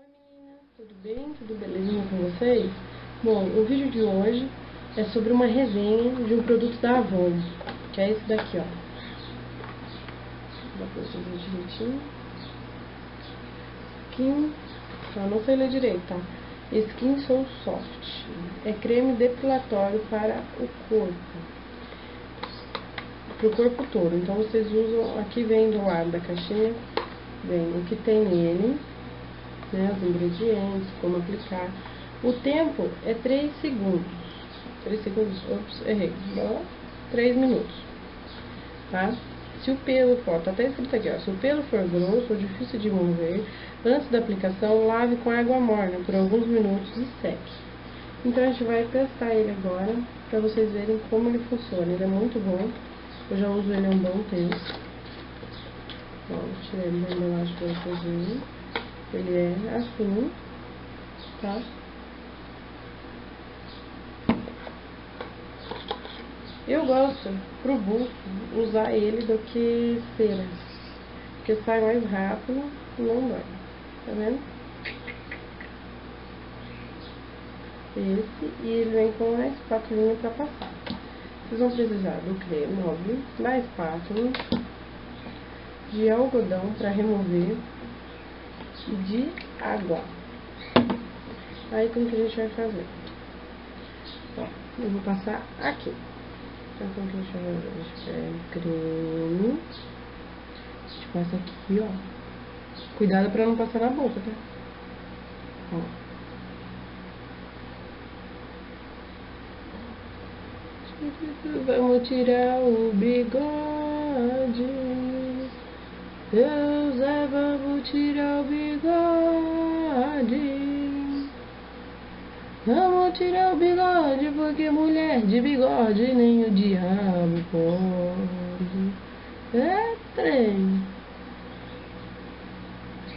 Oi meninas, tudo bem? Tudo belezinha com vocês? Bom, o vídeo de hoje é sobre uma resenha de um produto da Avon, que é esse daqui, ó. Dá pra vocês verem direitinho. Skin, eu não sei ler direito, tá? Skin Soul Soft. É creme depilatório para o corpo. Pro corpo todo. Então vocês usam, aqui vem do lado da caixinha, vem o que tem nele, né, os ingredientes, como aplicar. O tempo é 3 segundos. 3 segundos, ops, errei. 3 minutos, tá? Se o pelo for, tá até escrito aqui, ó, se o pelo for grosso ou difícil de mover, antes da aplicação, lave com água morna por alguns minutos e seque. Então a gente vai testar ele agora, pra vocês verem como ele funciona. Ele é muito bom, eu já uso ele há um bom tempo. Ó, vou tirar ele da embalagem pra vocês verem. Ele é assim, tá? Eu gosto, pro bucho, usar ele do que cera, porque sai mais rápido e não dói, tá vendo? Esse, e ele vem com a espátulinha pra passar. Vocês vão precisar do creme, óbvio, da espátula, de algodão pra remover e de água. Aí como que a gente vai fazer? Ó, eu vou passar aqui. Então como que a gente vai fazer? A gente pega o creme, a gente passa aqui, ó. Cuidado pra não passar na boca, tá? Ó. Vamos tirar o bigode. Deus é, vamos tirar o bigode. Vamos tirar o bigode, porque mulher de bigode nem o diabo pode. É trem.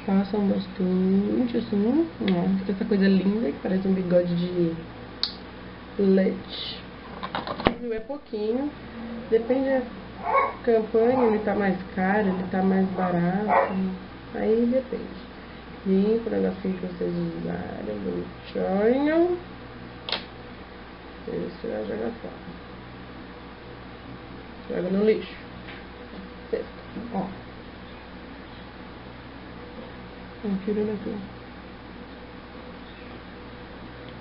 Passam bastante assim, ó. Fica essa coisa linda que parece um bigode de leite. É pouquinho, depende da campanha, ele tá mais caro, ele tá mais barato, aí depende. Limpa o negocinho que vocês usarem, bonitinho. Esse vai jogar fora. Joga no lixo. Sexta, ó. Tira daqui.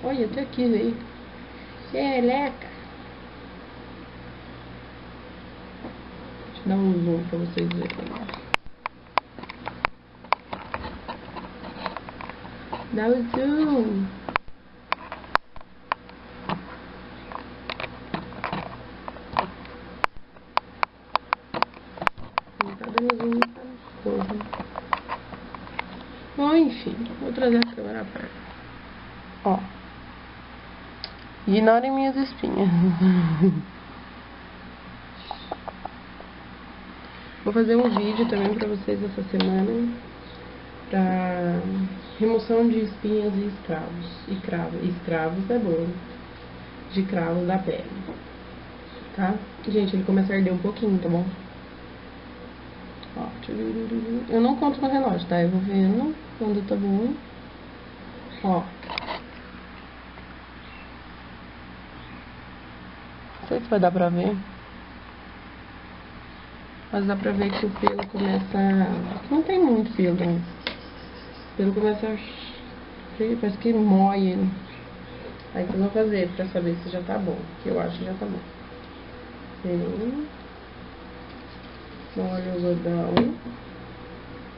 Olha, até aqui, aí. Xeleca. Dá um zoom pra vocês verem. Dá o zoom. Não tá dando zoom, tá? Porra. Bom, enfim, vou trazer a câmera perto. Ó. Ignorem minhas espinhas. Vou fazer um vídeo também pra vocês essa semana pra remoção de espinhas e escravos. E cravos. Escravos é bom. De cravos da pele. Tá? Gente, ele começa a arder um pouquinho, tá bom? Ó. Eu não conto no relógio, tá? Eu vou vendo quando tá bom. Ó. Não sei se vai dar pra ver. Mas dá pra ver que o pelo começa a... Não tem muito pelo, né? O pelo começa a... Parece que mói ele. Aí o que eu vou fazer pra saber se já tá bom? Que eu acho que já tá bom. Vem. Molha o algodão.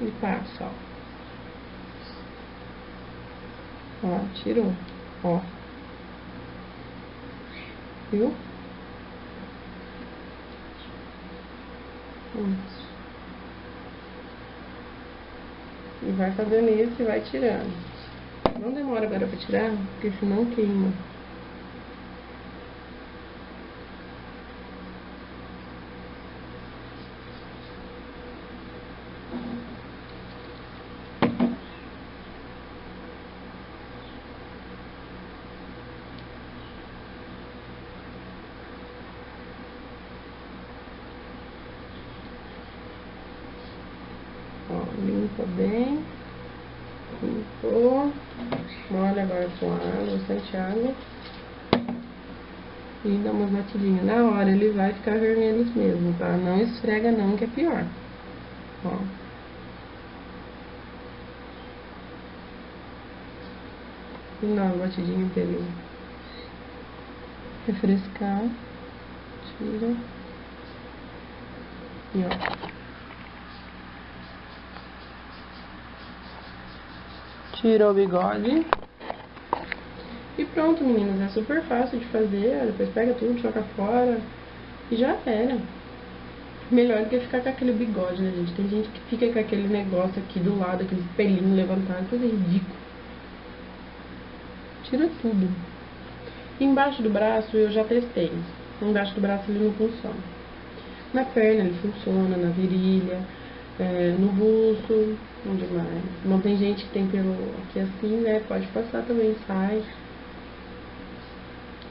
E passa, ó. Ó, tirou. Ó. Viu? E vai fazendo isso e vai tirando. Não demora agora pra tirar, porque senão queima. Ó, limpa bem. Limpou. Molha agora com água, bastante água. E dá uma batidinha. Na hora ele vai ficar vermelho mesmo, tá? Não esfrega não, que é pior. Ó. E dá uma batidinha pra ele refrescar. Tira. E ó. Tira o bigode. E pronto, meninas, é super fácil de fazer. Depois pega tudo, joga fora e já era. Melhor do que ficar com aquele bigode, né, gente? Tem gente que fica com aquele negócio aqui do lado, aquele pelinho levantado, coisa ridícula. Tira tudo. Embaixo do braço eu já testei. Embaixo do braço ele não funciona. Na perna ele funciona, na virilha, no busto, onde mais. Não tem gente que tem pelo aqui assim, né? Pode passar também, sai.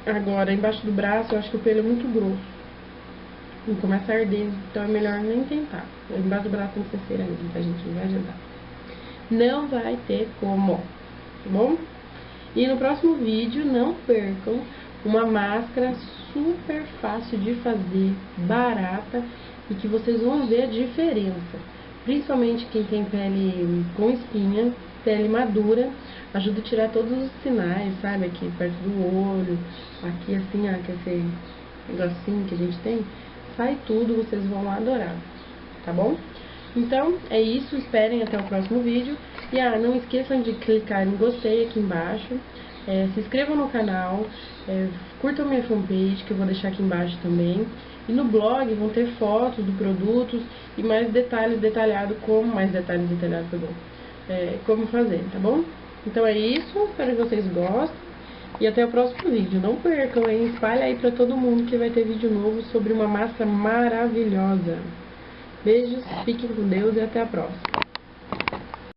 Agora, embaixo do braço eu acho que o pelo é muito grosso. E começa a arder, então é melhor nem tentar. Embaixo do braço tem que ser cera mesmo, tá, gente? Não vai adiantar. Não vai ter como, tá bom? E no próximo vídeo, não percam uma máscara super fácil de fazer, barata, e que vocês vão ver a diferença. Principalmente quem tem pele com espinha, pele madura, ajuda a tirar todos os sinais, sabe? Aqui perto do olho, aqui assim, ó, que esse negocinho que a gente tem, sai tudo, vocês vão adorar, tá bom? Então, é isso, esperem até o próximo vídeo. E não esqueçam de clicar em gostei aqui embaixo, se inscrevam no canal, curtam minha fanpage, que eu vou deixar aqui embaixo também. E no blog vão ter fotos dos produtos e mais detalhes detalhados, como como fazer, tá bom? Então é isso, espero que vocês gostem. E até o próximo vídeo. Não percam, hein? Espalha aí pra todo mundo que vai ter vídeo novo sobre uma máscara maravilhosa. Beijos, fiquem com Deus e até a próxima.